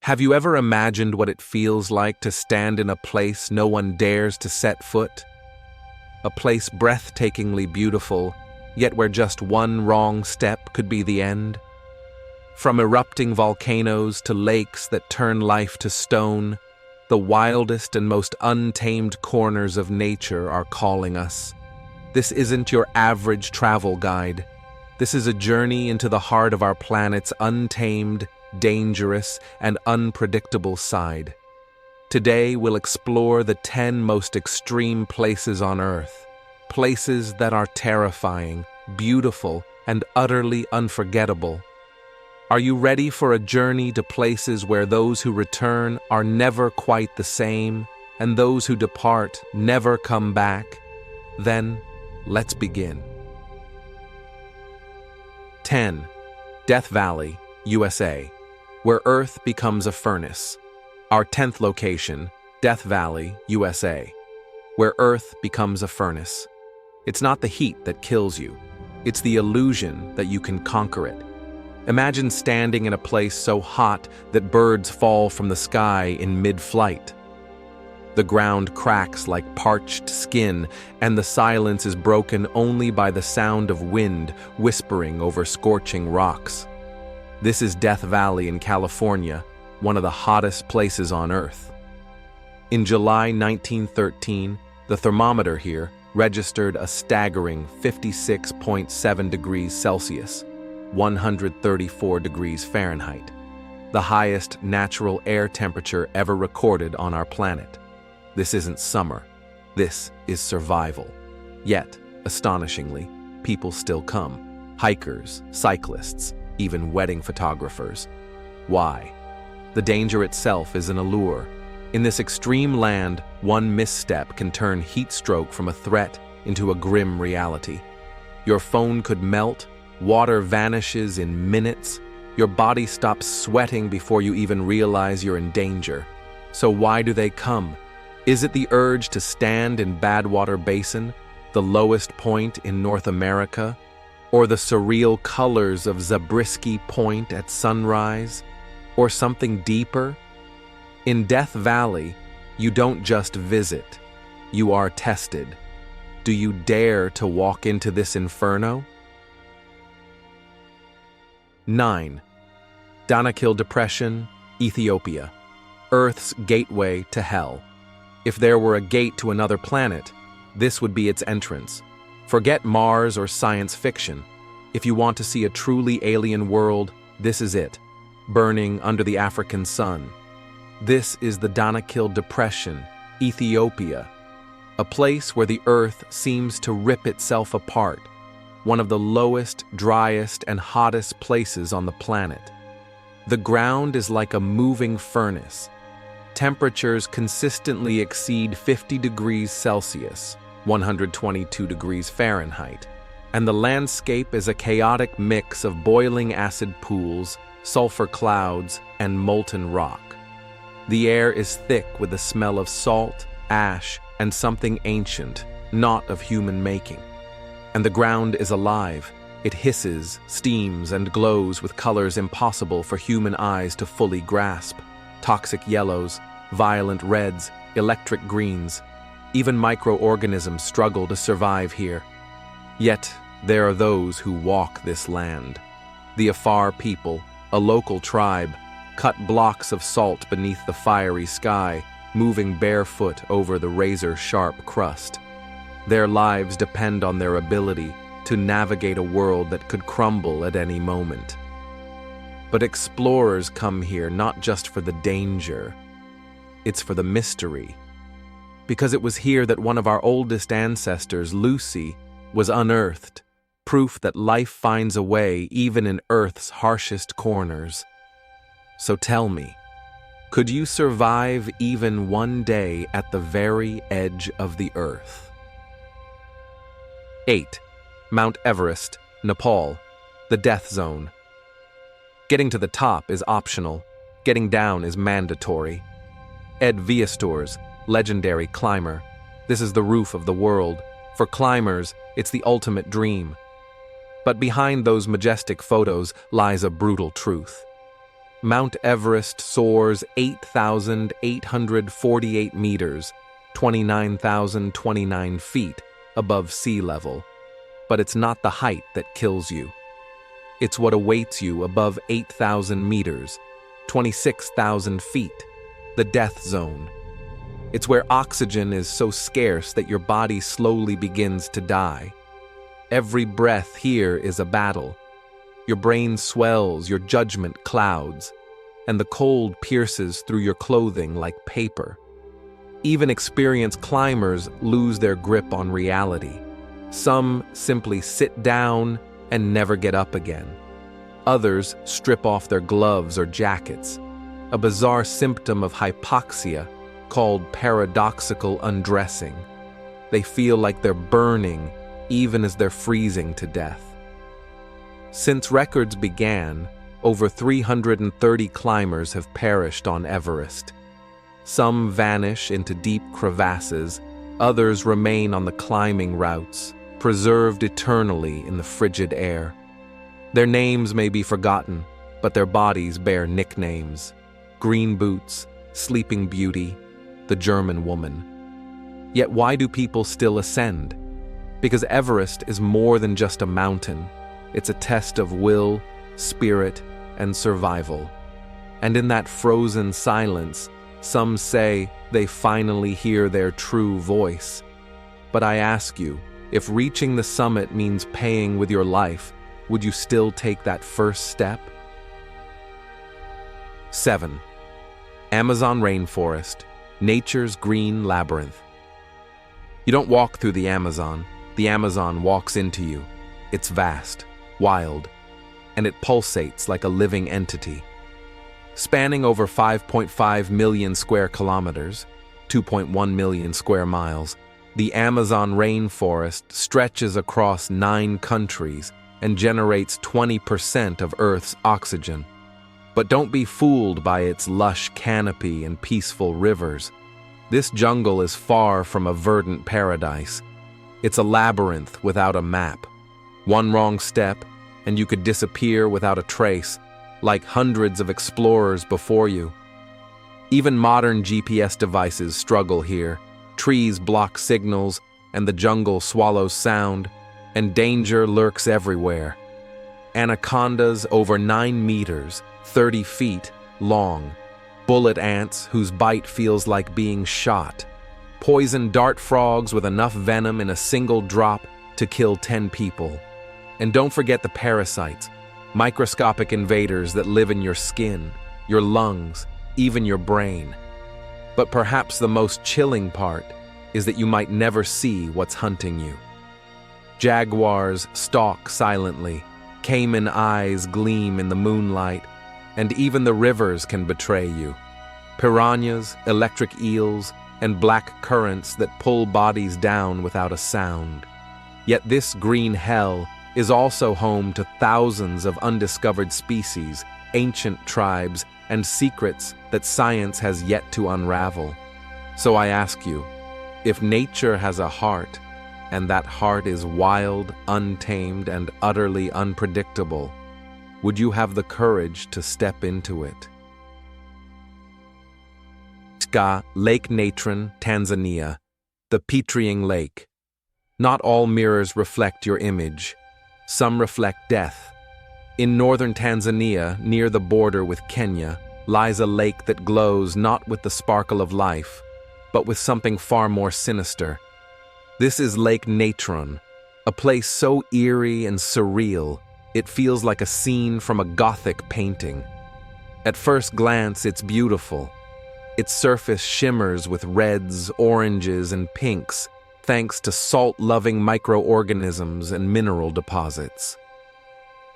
Have you ever imagined what it feels like to stand in a place no one dares to set foot? A place breathtakingly beautiful, yet where just one wrong step could be the end? From erupting volcanoes to lakes that turn life to stone, the wildest and most untamed corners of nature are calling us. This isn't your average travel guide. This is a journey into the heart of our planet's untamed, dangerous, and unpredictable side. Today, we'll explore the 10 most extreme places on Earth, places that are terrifying, beautiful, and utterly unforgettable. Are you ready for a journey to places where those who return are never quite the same, and those who depart never come back? Then, let's begin. 10. Death Valley, USA, where Earth becomes a furnace. Our 10th location, Death Valley, USA, where Earth becomes a furnace. It's not the heat that kills you. It's the illusion that you can conquer it. Imagine standing in a place so hot that birds fall from the sky in mid-flight. The ground cracks like parched skin, and the silence is broken only by the sound of wind whispering over scorching rocks. This is Death Valley in California, one of the hottest places on Earth. In July 1913, the thermometer here registered a staggering 56.7 degrees Celsius, 134 degrees Fahrenheit, the highest natural air temperature ever recorded on our planet. This isn't summer. This is survival. Yet, astonishingly, people still come. Hikers, cyclists, even wedding photographers. Why? The danger itself is an allure. In this extreme land, one misstep can turn heat stroke from a threat into a grim reality. Your phone could melt, water vanishes in minutes, your body stops sweating before you even realize you're in danger. So why do they come? Is it the urge to stand in Badwater Basin, the lowest point in North America, or the surreal colors of Zabriskie Point at sunrise, or something deeper? In Death Valley, you don't just visit, you are tested. Do you dare to walk into this inferno? 9. Danakil Depression, Ethiopia, Earth's gateway to hell. If there were a gate to another planet, this would be its entrance. Forget Mars or science fiction. If you want to see a truly alien world, this is it, burning under the African sun. This is the Danakil Depression, Ethiopia, a place where the Earth seems to rip itself apart, one of the lowest, driest, and hottest places on the planet. The ground is like a moving furnace. Temperatures consistently exceed 50 degrees Celsius, 122 degrees Fahrenheit, and the landscape is a chaotic mix of boiling acid pools, sulfur clouds, and molten rock. The air is thick with the smell of salt, ash, and something ancient, not of human making. And the ground is alive. It hisses, steams, and glows with colors impossible for human eyes to fully grasp. Toxic yellows, violent reds, electric greens. Even microorganisms struggle to survive here. Yet, there are those who walk this land. The Afar people, a local tribe, cut blocks of salt beneath the fiery sky, moving barefoot over the razor-sharp crust. Their lives depend on their ability to navigate a world that could crumble at any moment. But explorers come here not just for the danger, it's for the mystery. Because it was here that one of our oldest ancestors, Lucy, was unearthed, proof that life finds a way even in Earth's harshest corners. So tell me, could you survive even one day at the very edge of the Earth? 8. Mount Everest, Nepal, the death zone. Getting to the top is optional. Getting down is mandatory. Ed Viestor's, legendary climber. This is the roof of the world. For climbers, it's the ultimate dream. But behind those majestic photos lies a brutal truth. Mount Everest soars 8,848 meters, 29,029 feet above sea level. But it's not the height that kills you. It's what awaits you above 8,000 meters, 26,000 feet, the death zone. It's where oxygen is so scarce that your body slowly begins to die. Every breath here is a battle. Your brain swells, your judgment clouds, and the cold pierces through your clothing like paper. Even experienced climbers lose their grip on reality. Some simply sit down and never get up again. Others strip off their gloves or jackets, a bizarre symptom of hypoxia called paradoxical undressing. They feel like they're burning even as they're freezing to death. Since records began, over 330 climbers have perished on Everest. Some vanish into deep crevasses, others remain on the climbing routes, preserved eternally in the frigid air. Their names may be forgotten, but their bodies bear nicknames: Green Boots, Sleeping Beauty, the German Woman. Yet why do people still ascend? Because Everest is more than just a mountain. It's a test of will, spirit, and survival. And in that frozen silence, some say they finally hear their true voice. But I ask you, if reaching the summit means paying with your life, would you still take that first step? 7. Amazon rainforest, nature's green labyrinth. You don't walk through the Amazon walks into you. It's vast, wild, and it pulsates like a living entity. Spanning over 5.5 million square kilometers, 2.1 million square miles, the Amazon rainforest stretches across 9 countries and generates 20% of Earth's oxygen. But don't be fooled by its lush canopy and peaceful rivers. This jungle is far from a verdant paradise. It's a labyrinth without a map. One wrong step, and you could disappear without a trace, like hundreds of explorers before you. Even modern GPS devices struggle here. Trees block signals, and the jungle swallows sound, and danger lurks everywhere. Anacondas over 9 meters, 30 feet long. Bullet ants whose bite feels like being shot. Poison dart frogs with enough venom in a single drop to kill 10 people. And don't forget the parasites, microscopic invaders that live in your skin, your lungs, even your brain. But perhaps the most chilling part is that you might never see what's hunting you. Jaguars stalk silently, caiman eyes gleam in the moonlight, and even the rivers can betray you. Piranhas, electric eels, and black currents that pull bodies down without a sound. Yet this green hell is also home to thousands of undiscovered species, ancient tribes, and secrets that science has yet to unravel. So I ask you, if nature has a heart, and that heart is wild, untamed, and utterly unpredictable, would you have the courage to step into it? Lake Natron, Tanzania, the Pitying Lake. Not all mirrors reflect your image. Some reflect death. In northern Tanzania, near the border with Kenya, lies a lake that glows not with the sparkle of life, but with something far more sinister. This is Lake Natron, a place so eerie and surreal, it feels like a scene from a Gothic painting. At first glance, it's beautiful. Its surface shimmers with reds, oranges, and pinks, thanks to salt-loving microorganisms and mineral deposits.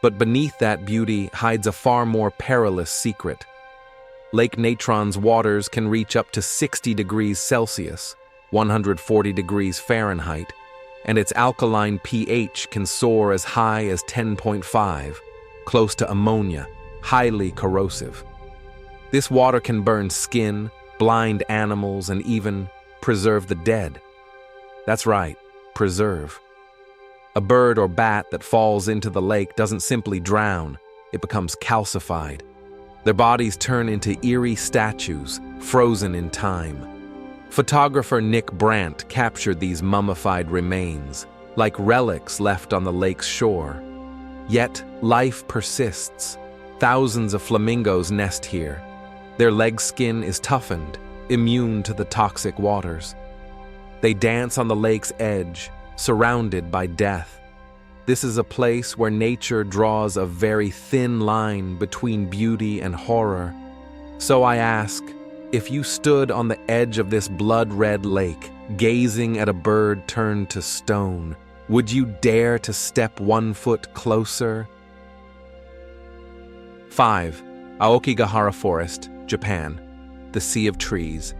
But beneath that beauty hides a far more perilous secret. Lake Natron's waters can reach up to 60 degrees Celsius, 140 degrees Fahrenheit, and its alkaline pH can soar as high as 10.5, close to ammonia, highly corrosive. This water can burn skin, blind animals, and even preserve the dead. That's right, preserve. A bird or bat that falls into the lake doesn't simply drown, it becomes calcified. Their bodies turn into eerie statues, frozen in time. Photographer Nick Brandt captured these mummified remains, like relics left on the lake's shore. Yet, life persists. Thousands of flamingos nest here. Their leg skin is toughened, immune to the toxic waters. They dance on the lake's edge, surrounded by death. This is a place where nature draws a very thin line between beauty and horror. So I ask, if you stood on the edge of this blood-red lake, gazing at a bird turned to stone, would you dare to step 1 foot closer? 5. Aokigahara Forest, Japan. The Sea of Trees.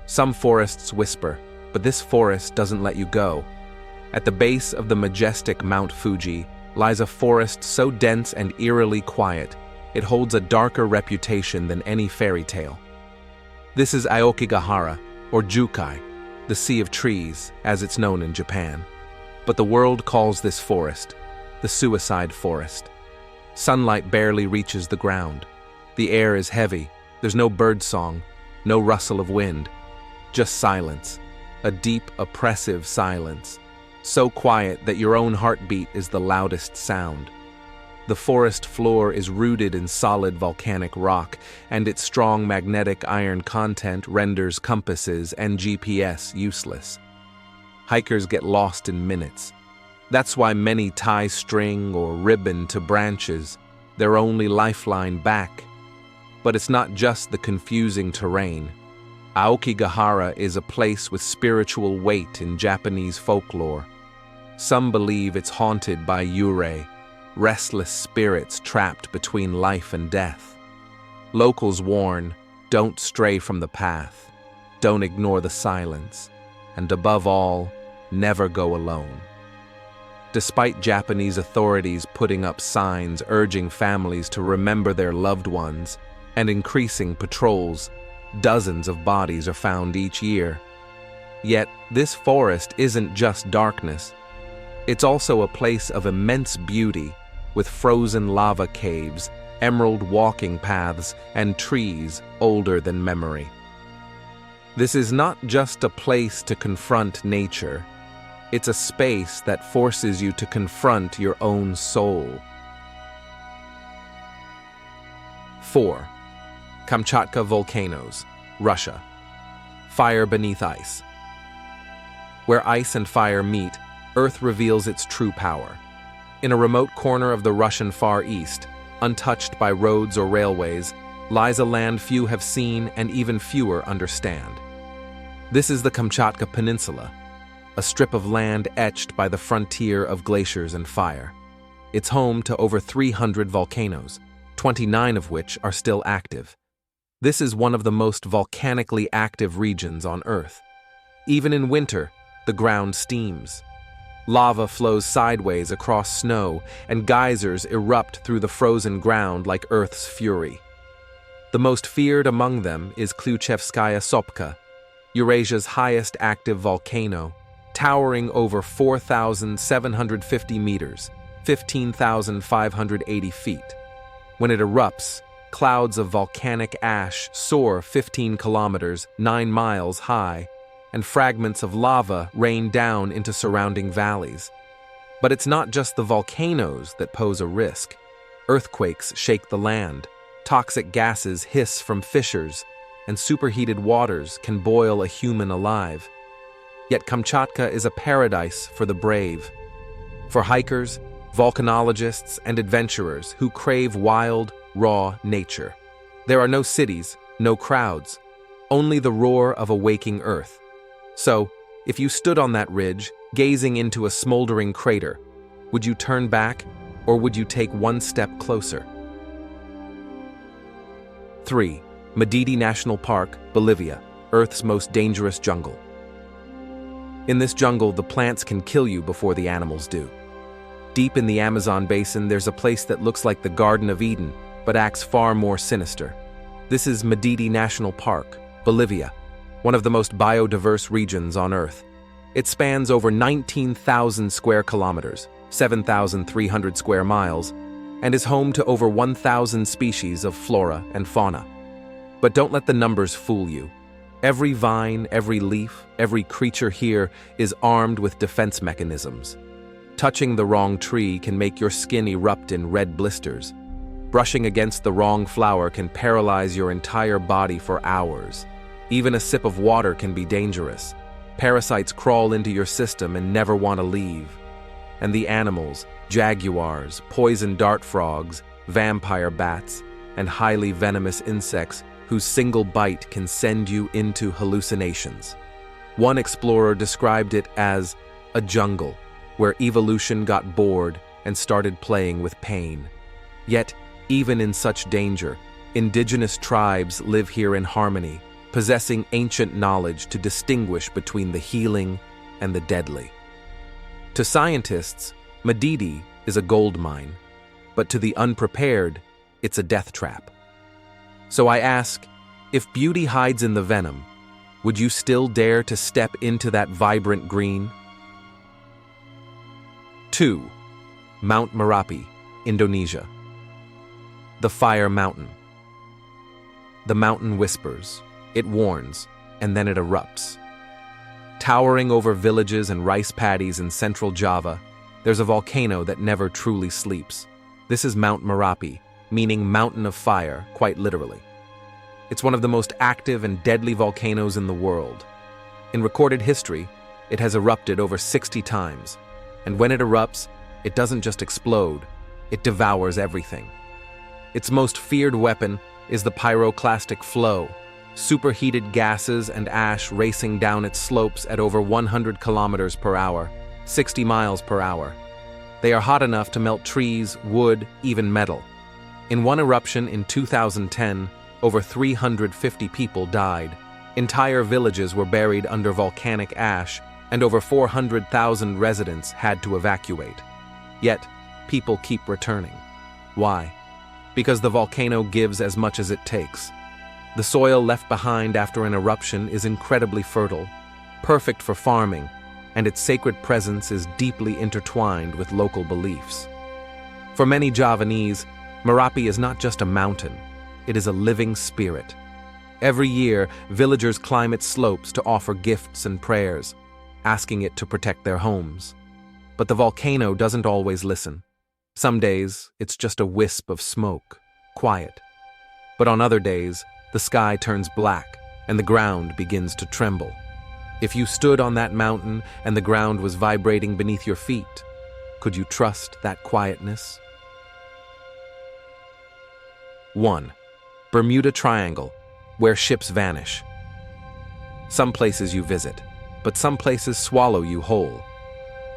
Some forests whisper, but this forest doesn't let you go. At the base of the majestic Mount Fuji lies a forest so dense and eerily quiet, it holds a darker reputation than any fairy tale. This is Aokigahara, or Jukai, the Sea of Trees, as it's known in Japan. But the world calls this forest the Suicide Forest. Sunlight barely reaches the ground. The air is heavy. There's no bird song, no rustle of wind, just silence, a deep, oppressive silence, so quiet that your own heartbeat is the loudest sound. The forest floor is rooted in solid volcanic rock, and its strong magnetic iron content renders compasses and GPS useless. Hikers get lost in minutes. That's why many tie string or ribbon to branches, their only lifeline back. But it's not just the confusing terrain. Aokigahara is a place with spiritual weight in Japanese folklore. Some believe it's haunted by yurei, restless spirits trapped between life and death. Locals warn, don't stray from the path, don't ignore the silence, and above all, never go alone. Despite Japanese authorities putting up signs urging families to remember their loved ones and increasing patrols, dozens of bodies are found each year. Yet, this forest isn't just darkness. It's also a place of immense beauty, with frozen lava caves, emerald walking paths, and trees older than memory. This is not just a place to confront nature. It's a space that forces you to confront your own soul. 4. Kamchatka Volcanoes, Russia. Fire beneath ice. Where ice and fire meet, Earth reveals its true power. In a remote corner of the Russian Far East, untouched by roads or railways, lies a land few have seen and even fewer understand. This is the Kamchatka Peninsula, a strip of land etched by the frontier of glaciers and fire. It's home to over 300 volcanoes, 29 of which are still active. This is one of the most volcanically active regions on Earth. Even in winter, the ground steams. Lava flows sideways across snow, and geysers erupt through the frozen ground like Earth's fury. The most feared among them is Kluchevskaya Sopka, Eurasia's highest active volcano, towering over 4,750 meters, 15,580 feet. When it erupts, clouds of volcanic ash soar 15 kilometers, 9 miles high, and fragments of lava rain down into surrounding valleys. But it's not just the volcanoes that pose a risk. Earthquakes shake the land, toxic gases hiss from fissures, and superheated waters can boil a human alive. Yet Kamchatka is a paradise for the brave. For hikers, volcanologists, and adventurers who crave wild, raw nature. There are no cities, no crowds, only the roar of a waking earth. So, if you stood on that ridge, gazing into a smoldering crater, would you turn back, or would you take one step closer? 3. Madidi National Park, Bolivia, Earth's most dangerous jungle. In this jungle, the plants can kill you before the animals do. Deep in the Amazon basin, there's a place that looks like the Garden of Eden, but acts far more sinister. This is Madidi National Park, Bolivia, one of the most biodiverse regions on Earth. It spans over 19,000 square kilometers, 7,300 square miles, and is home to over 1,000 species of flora and fauna. But don't let the numbers fool you. Every vine, every leaf, every creature here is armed with defense mechanisms. Touching the wrong tree can make your skin erupt in red blisters. Brushing against the wrong flower can paralyze your entire body for hours. Even a sip of water can be dangerous. Parasites crawl into your system and never want to leave. And the animals, jaguars, poison dart frogs, vampire bats, and highly venomous insects whose single bite can send you into hallucinations. One explorer described it as a jungle where evolution got bored and started playing with pain. Yet, even in such danger, indigenous tribes live here in harmony, possessing ancient knowledge to distinguish between the healing and the deadly. To scientists, Madidi is a gold mine, but to the unprepared, it's a death trap. So I ask, if beauty hides in the venom, would you still dare to step into that vibrant green? 2. Mount Merapi, Indonesia. The Fire Mountain. The mountain whispers, it warns, and then it erupts. Towering over villages and rice paddies in central Java, there's a volcano that never truly sleeps. This is Mount Merapi, meaning mountain of fire, quite literally. It's one of the most active and deadly volcanoes in the world. In recorded history, it has erupted over 60 times, and when it erupts, it doesn't just explode, it devours everything. Its most feared weapon is the pyroclastic flow, superheated gases and ash racing down its slopes at over 100 kilometers per hour, 60 miles per hour. They are hot enough to melt trees, wood, even metal. In one eruption in 2010, over 350 people died. Entire villages were buried under volcanic ash, and over 400,000 residents had to evacuate. Yet, people keep returning. Why? Because the volcano gives as much as it takes. The soil left behind after an eruption is incredibly fertile, perfect for farming, and its sacred presence is deeply intertwined with local beliefs. For many Javanese, Merapi is not just a mountain, it is a living spirit. Every year, villagers climb its slopes to offer gifts and prayers, asking it to protect their homes. But the volcano doesn't always listen. Some days, it's just a wisp of smoke, quiet. But on other days, the sky turns black and the ground begins to tremble. If you stood on that mountain and the ground was vibrating beneath your feet, could you trust that quietness? 1. Bermuda Triangle, where ships vanish. Some places you visit, but some places swallow you whole.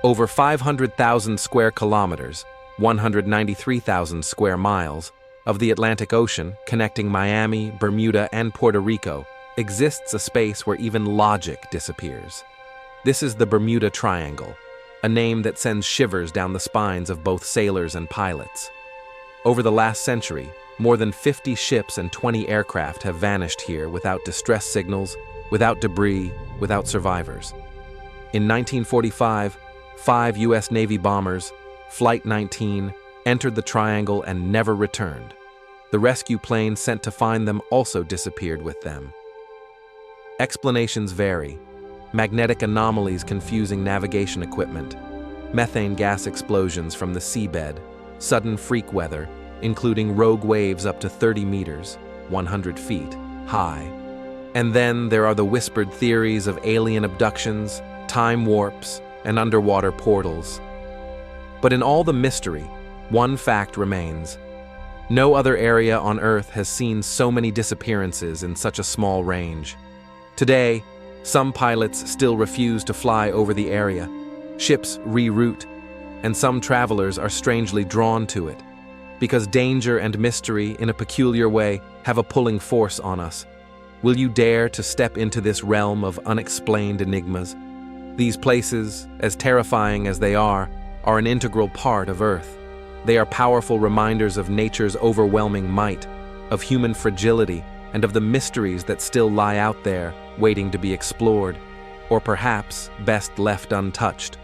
Over 500,000 square kilometers, 193,000 square miles, of the Atlantic Ocean connecting Miami, Bermuda, and Puerto Rico exists a space where even logic disappears. This is the Bermuda Triangle, a name that sends shivers down the spines of both sailors and pilots. Over the last century, more than 50 ships and 20 aircraft have vanished here without distress signals, without debris, without survivors. In 1945, 5 U.S. Navy bombers, Flight 19, entered the triangle and never returned. The rescue plane sent to find them also disappeared with them. Explanations vary. Magnetic anomalies confusing navigation equipment, methane gas explosions from the seabed, sudden freak weather, including rogue waves up to 30 meters, 100 feet, high. And then there are the whispered theories of alien abductions, time warps, and underwater portals. But in all the mystery, one fact remains. No other area on Earth has seen so many disappearances in such a small range. Today, some pilots still refuse to fly over the area. Ships reroute, and some travelers are strangely drawn to it. Because danger and mystery, in a peculiar way, have a pulling force on us. Will you dare to step into this realm of unexplained enigmas? These places, as terrifying as they are an integral part of Earth. They are powerful reminders of nature's overwhelming might, of human fragility, and of the mysteries that still lie out there, waiting to be explored, or perhaps best left untouched.